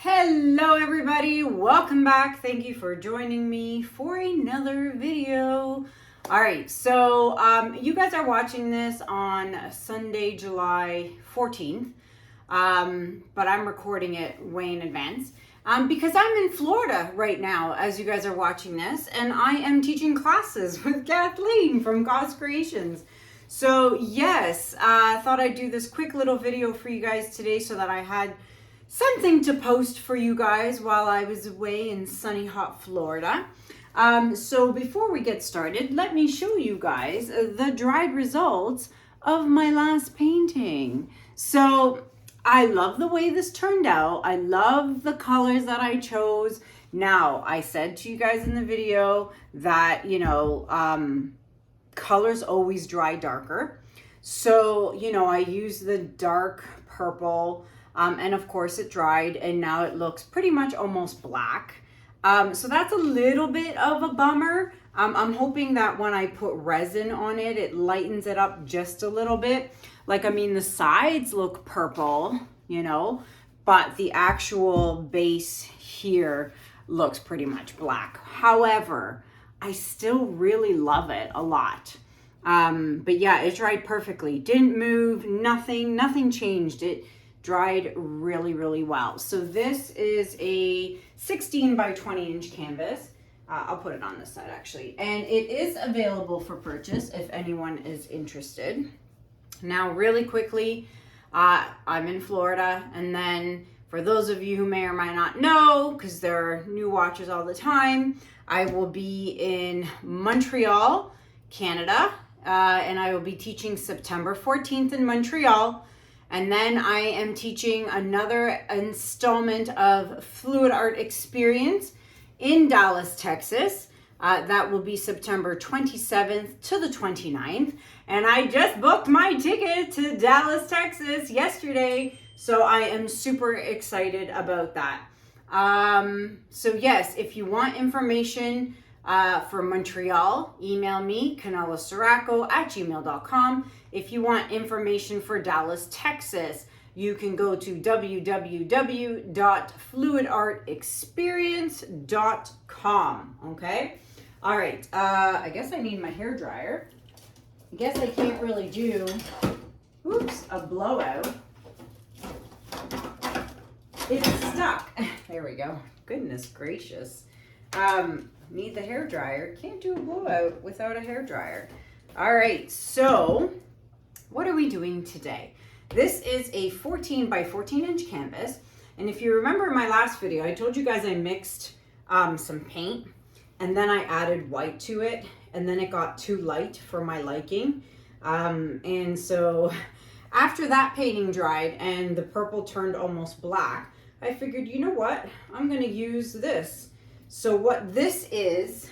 Hello everybody, welcome back. Thank you for joining me for another video. All right, so you guys are watching this on Sunday, July 14th, but I'm recording it way in advance because I'm in Florida right now as you guys are watching this, and I am teaching classes with Kathleen from Cause Creations. So yes, I thought I'd do this quick little video for you guys today so that I had something to post for you guys while I was away in sunny, hot Florida. So before we get started, let me show you guys the dried results of my last painting. So I love the way this turned out. I love the colors that I chose. Now, I said to you guys in the video that, colors always dry darker. So, I used the dark purple, and of course it dried, and now it looks pretty much almost black. So that's a little bit of a bummer. I'm hoping that when I put resin on it, it lightens it up just a little bit. The sides look purple, but the actual base here looks pretty much black. However, I still really love it a lot. But yeah, it dried perfectly. Didn't move, nothing changed. It dried really, really well. So this is a 16 by 20 inch canvas. I'll put it on this side actually. And it is available for purchase if anyone is interested. Now, really quickly, I'm in Florida. And then for those of you who may or may not know, because there are new watchers all the time, I will be in Montreal, Canada. And I will be teaching September 14th in Montreal. And then I am teaching another installment of Fluid Art Experience in Dallas, Texas. That will be September 27th to the 29th. And I just booked my ticket to Dallas, Texas yesterday. So I am super excited about that. So yes, if you want information for Montreal, email me, CanellaCiraco@gmail.com. If you want information for Dallas, Texas, you can go to www.fluidartexperience.com. Okay? All right. I guess I need my hair dryer. I guess I can't really do, a blowout. It's stuck. There we go. Goodness gracious. Need the hair dryer. Can't do a blowout without a hair dryer. All right, so what are we doing today? This is a 14 by 14 inch canvas. And if you remember my last video, I told you guys I mixed some paint and then I added white to it, and then it got too light for my liking. And so after that painting dried and the purple turned almost black, I figured, you know what? I'm gonna use this. So what this is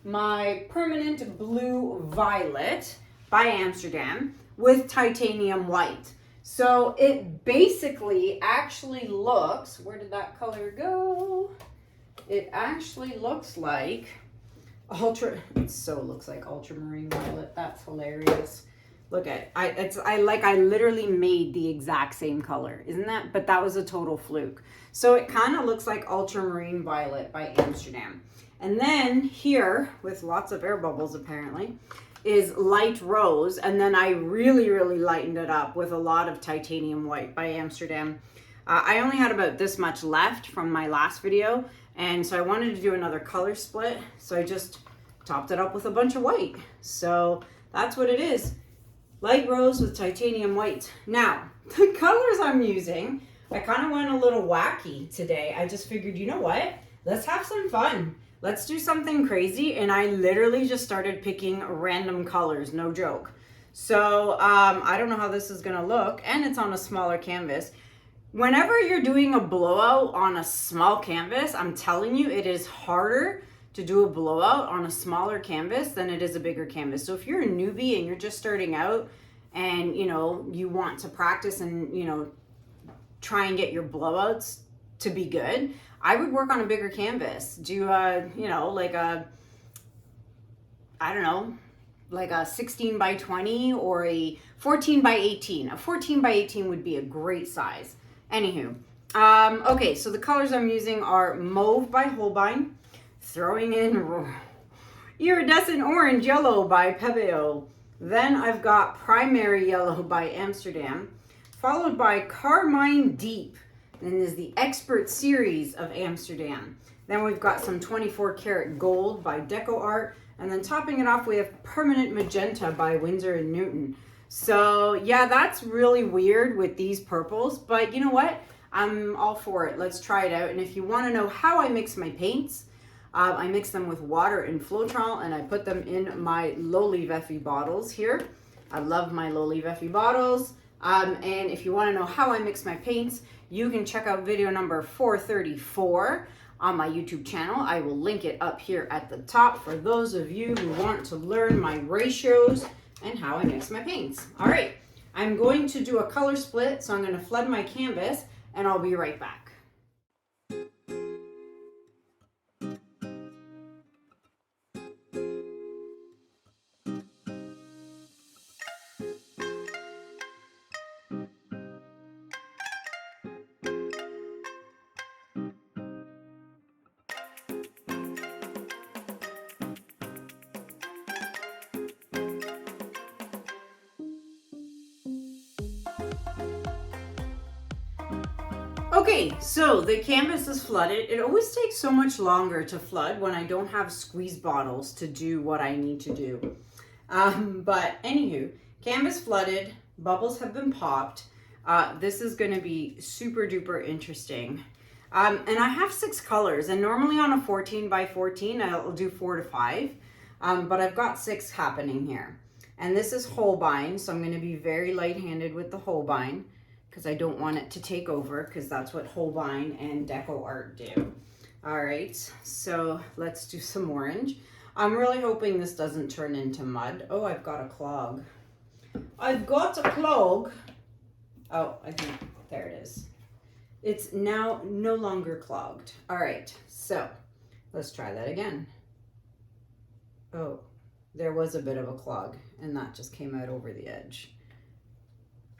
my permanent blue violet by Amsterdam with titanium white. So it basically actually looks, where did that color go? It actually looks like looks like ultramarine violet. That's hilarious. Look at I literally made the exact same color. Isn't that? But that was a total fluke. So it kind of looks like ultramarine violet by Amsterdam. And then here, with lots of air bubbles apparently, is light rose. And then I really, really lightened it up with a lot of titanium white by Amsterdam. I only had about this much left from my last video. And so I wanted to do another color split. So I just topped it up with a bunch of white. So that's what it is. Light rose with titanium white. Now, the colors I'm using, I kind of went a little wacky today. I just figured, you know what? Let's have some fun. Let's do something crazy. And I literally just started picking random colors, no joke. So I don't know how this is gonna look, and it's on a smaller canvas. Whenever you're doing a blowout on a small canvas, I'm telling you, it is harder to do a blowout on a smaller canvas than it is a bigger canvas. So if you're a newbie and you're just starting out and you want to practice and try and get your blowouts to be good, I would work on a bigger canvas. Do like a 16 by 20 or a 14 by 18. A 14 by 18 would be a great size. Anywho, Okay, so the colors I'm using are Mauve by Holbein, throwing in Iridescent Orange Yellow by Pebeo. Then I've got Primary Yellow by Amsterdam, followed by Carmine Deep. Then there's the Expert Series of Amsterdam. Then we've got some 24 karat gold by DecoArt. And then topping it off, we have Permanent Magenta by Winsor and Newton. So yeah, that's really weird with these purples, but you know what? I'm all for it. Let's try it out. And if you want to know how I mix my paints, I mix them with water and Floetrol, and I put them in my Lowleaf Effie bottles here. I love my Lowleaf Effie bottles. And if you want to know how I mix my paints, you can check out video number 434 on my YouTube channel. I will link it up here at the top for those of you who want to learn my ratios and how I mix my paints. All right, I'm going to do a color split, so I'm going to flood my canvas, and I'll be right back. Okay, so the canvas is flooded. It always takes so much longer to flood when I don't have squeeze bottles to do what I need to do. But anywho, canvas flooded, bubbles have been popped. This is going to be super duper interesting. And I have 6 colors, and normally on a 14 by 14, I'll do 4 to 5. But I've got 6 happening here. And this is Holbein, so I'm going to be very light-handed with the Holbein, because I don't want it to take over, because that's what Holbein and DecoArt do. All right, so let's do some orange. I'm really hoping this doesn't turn into mud. Oh, I've got a clog. I've got a clog. Oh, I think, there it is. It's now no longer clogged. All right, so let's try that again. Oh, there was a bit of a clog, and that just came out over the edge.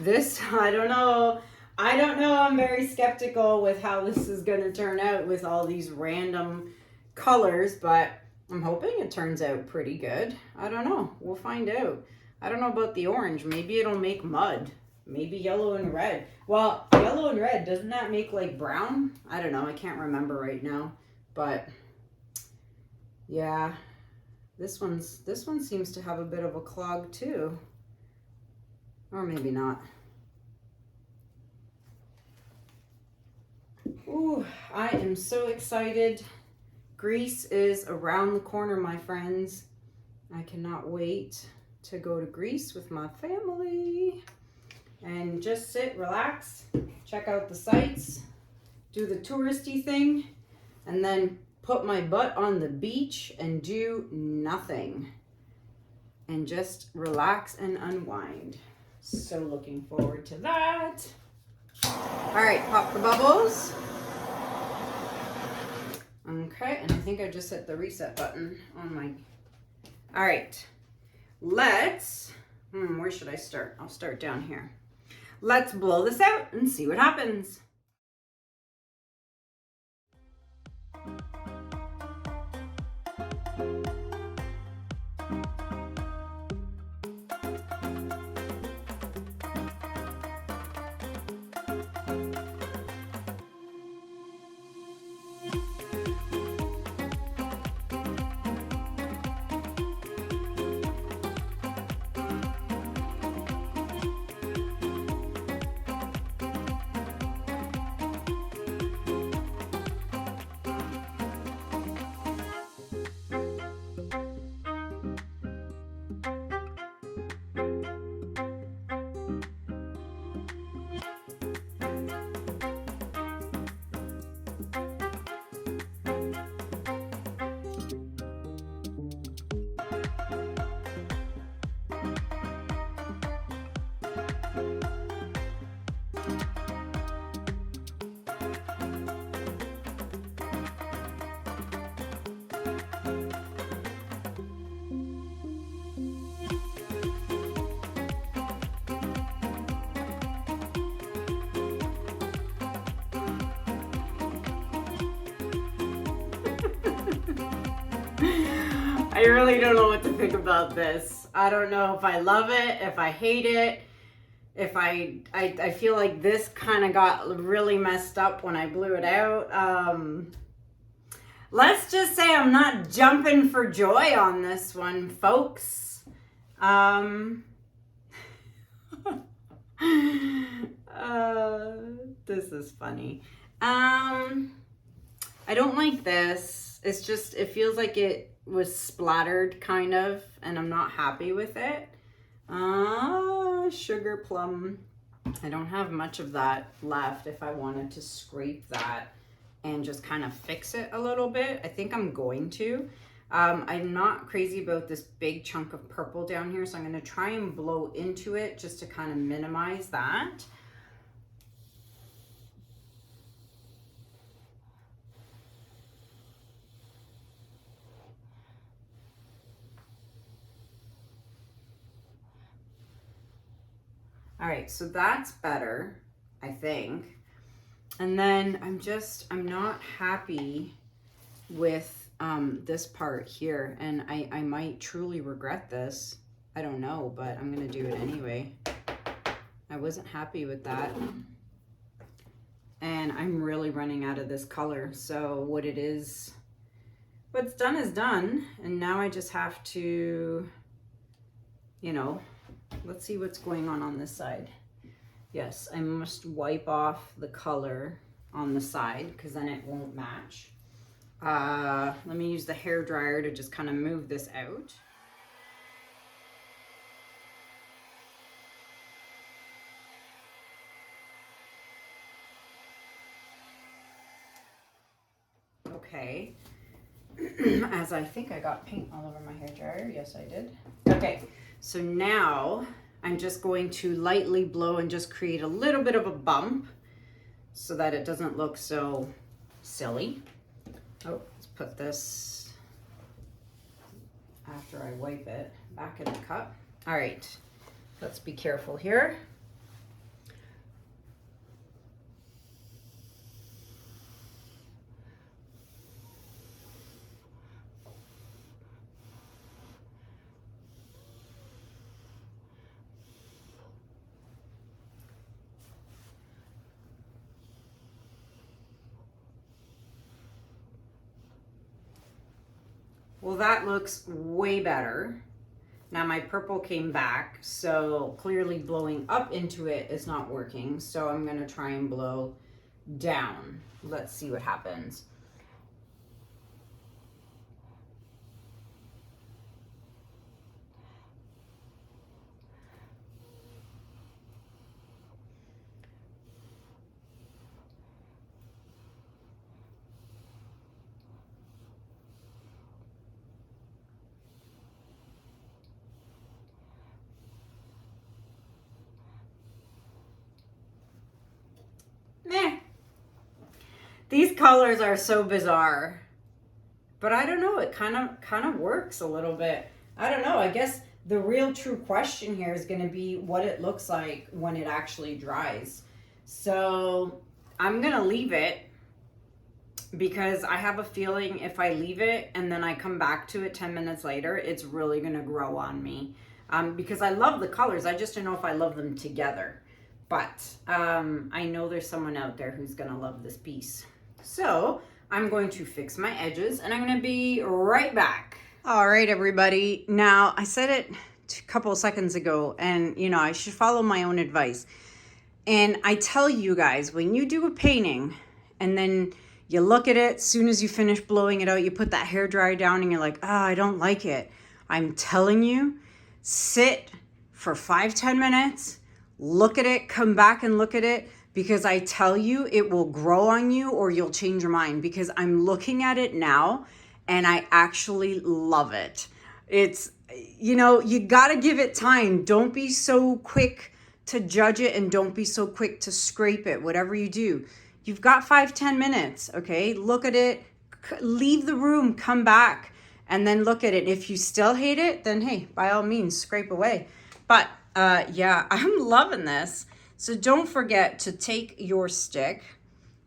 This, I don't know. I'm very skeptical with how this is going to turn out with all these random colors, but I'm hoping it turns out pretty good. I don't know. We'll find out. I don't know about the orange. Maybe it'll make mud. Maybe yellow and red. Well, yellow and red, doesn't that make like brown? I don't know. I can't remember right now. But yeah, this one seems to have a bit of a clog too. Or maybe not. Ooh, I am so excited. Greece is around the corner, my friends. I cannot wait to go to Greece with my family and just sit, relax, check out the sights, do the touristy thing, and then put my butt on the beach and do nothing and just relax and unwind. So looking forward to that. All right, pop the bubbles. Okay, and I think I just hit the reset button on my... All right, let's... where should I start? I'll start down here. Let's blow this out and see what happens. I really don't know what to think about this. I don't know if I love it, if I hate it, if I feel like this kind of got really messed up when I blew it out. Let's just say I'm not jumping for joy on this one, folks. This is funny. I don't like this. It's just, it feels like it was splattered kind of, and I'm not happy with it. Sugar plum. I don't have much of that left if I wanted to scrape that and just kind of fix it a little bit. I think I'm going to. I'm not crazy about this big chunk of purple down here, so I'm going to try and blow into it just to kind of minimize that. All right, so that's better, I think. And then I'm not happy with this part here, and I might truly regret this. I don't know, but I'm gonna do it anyway. I wasn't happy with that. And I'm really running out of this color. So what it is, what's done is done. And now I just have to, you know, let's see what's going on this side. Yes, I must wipe off the color on the side because then it won't match. Let me use the hair dryer to just kind of move this out. Okay. As I think I got paint all over my hair dryer. Yes, I did. Okay, so now I'm just going to lightly blow and just create a little bit of a bump so that it doesn't look so silly. Oh, let's put this, after I wipe it, back in the cup. All right, let's be careful here. Well, that looks way better. Now my purple came back, so clearly blowing up into it is not working. So I'm gonna try and blow down. Let's see what happens. Meh. These colors are so bizarre, but I don't know, it kind of works a little bit. I don't know, I guess the real true question here is going to be what it looks like when it actually dries. So I'm going to leave it because I have a feeling if I leave it and then I come back to it 10 minutes later, it's really going to grow on me. Because I love the colors, I just don't know if I love them together. But I know there's someone out there who's gonna love this piece. So I'm going to fix my edges and I'm gonna be right back. All right, everybody. Now, I said it a couple of seconds ago, and you know, I should follow my own advice. And I tell you guys, when you do a painting and then you look at it, as soon as you finish blowing it out, you put that hairdryer down and you're like, oh, I don't like it. I'm telling you, sit for 5-10 minutes, look at it, come back and look at it, because I tell you, it will grow on you or you'll change your mind, because I'm looking at it now and I actually love it. It's, you know, you gotta give it time. Don't be so quick to judge it and don't be so quick to scrape it, whatever you do. You've got 5-10 minutes, okay? Look at it, leave the room, come back, and then look at it. If you still hate it, then hey, by all means, scrape away. But yeah, I'm loving this. So don't forget to take your stick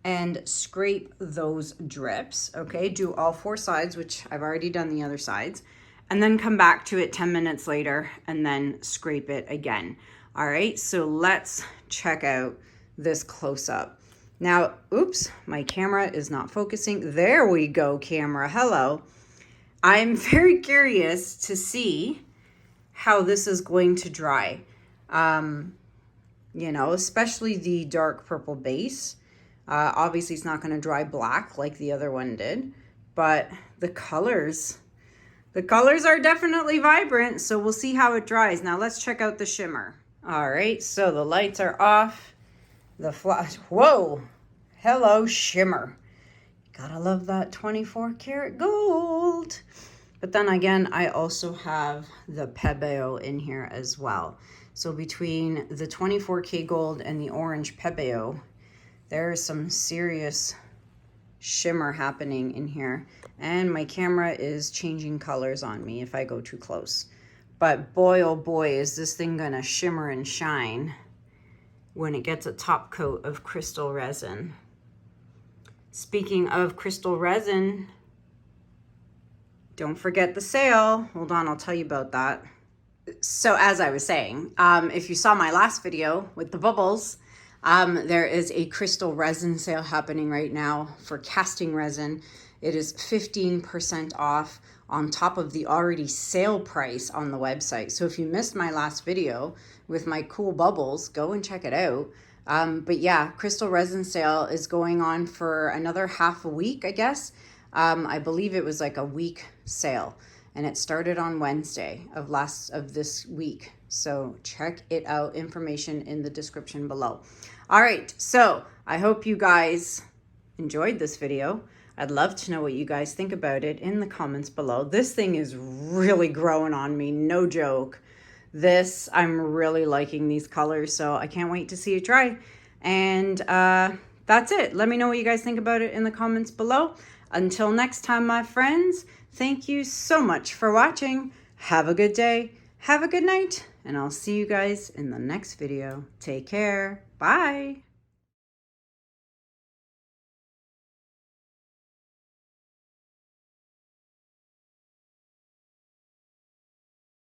and scrape those drips, okay? Do all 4 sides, which I've already done the other sides. and then come back to it 10 minutes later and then scrape it again. All right, so let's check out this close-up. Now, oops, my camera is not focusing. There we go, camera, hello. I'm very curious to see how this is going to dry. You know, especially the dark purple base. Obviously it's not gonna dry black like the other one did, but the colors are definitely vibrant, so we'll see how it dries. Now let's check out the shimmer. All right, so the lights are off. The flash, whoa, hello shimmer. Gotta love that 24 karat gold. But then again, I also have the Pebeo in here as well. So between the 24K gold and the orange Pebeo, there's some serious shimmer happening in here. And my camera is changing colors on me if I go too close. But boy, oh boy, is this thing gonna shimmer and shine when it gets a top coat of crystal resin. Speaking of crystal resin, don't forget the sale. Hold on, I'll tell you about that. So as I was saying, if you saw my last video with the bubbles, there is a crystal resin sale happening right now for casting resin. It is 15% off on top of the already sale price on the website. So if you missed my last video with my cool bubbles, go and check it out. But yeah, crystal resin sale is going on for another half a week, I guess. I believe it was like a week sale, and it started on Wednesday of this week. So check it out, information in the description below. All right, so I hope you guys enjoyed this video. I'd love to know what you guys think about it in the comments below. This thing is really growing on me, no joke. I'm really liking these colors, so I can't wait to see it dry. And that's it. Let me know what you guys think about it in the comments below. Until next time, my friends, thank you so much for watching. Have a good day, have a good night, and I'll see you guys in the next video. Take care. Bye.